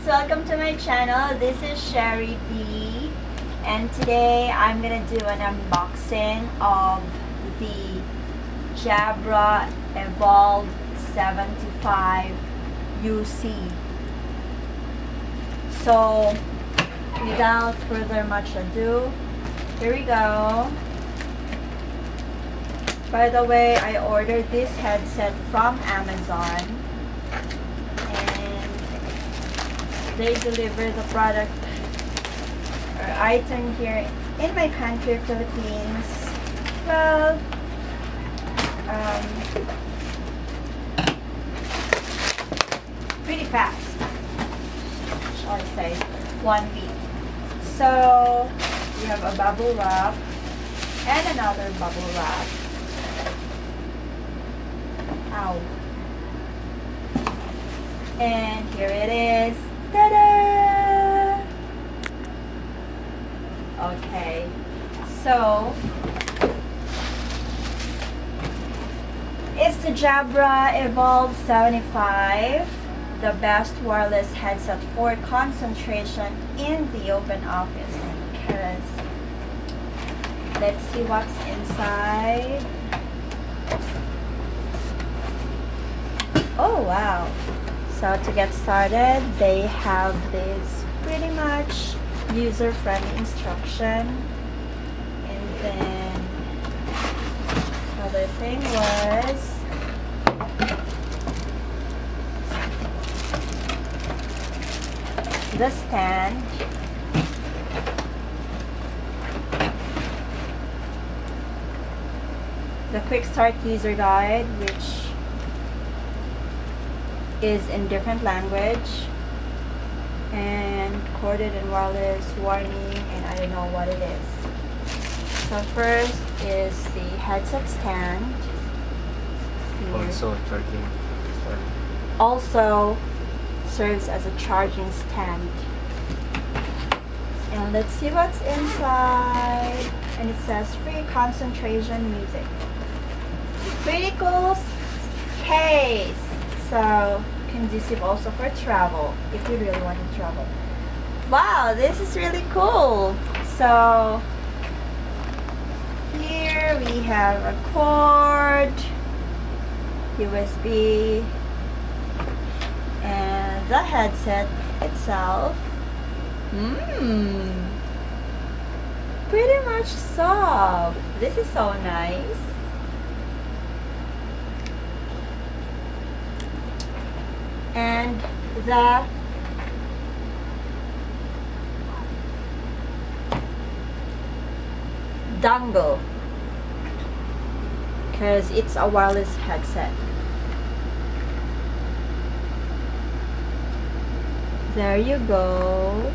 welcome to my channel. This is Sherry B, and today I'm gonna do an unboxing of the Jabra Evolve 75 UC. So without further much ado, here we go. By the way, I ordered this headset from Amazon, and they deliver the product or item here in my country, Philippines. Well, pretty fast, shall I say, 1 week. So we have a bubble wrap and another bubble wrap. Ow. And here it is. Ta-da! Okay, so it's the Jabra Evolve 75, the best wireless headset for concentration in the open office. Because let's see what's inside. Oh wow. So to get started, they have this pretty much user-friendly instruction. And then other thing was the stand. The quick start user guide, which is in different language, and corded and wireless warning, and I don't know what it is. So first is the headset stand. Also charging. Also serves as a charging stand. And let's see what's inside. And it says free concentration music. Pretty cool case. So conducive also for travel, if you really want to travel. Wow, this is really cool. So here we have a cord, USB, and the headset itself. Pretty much soft. This is so nice. And the dongle, because it's a wireless headset. There you go.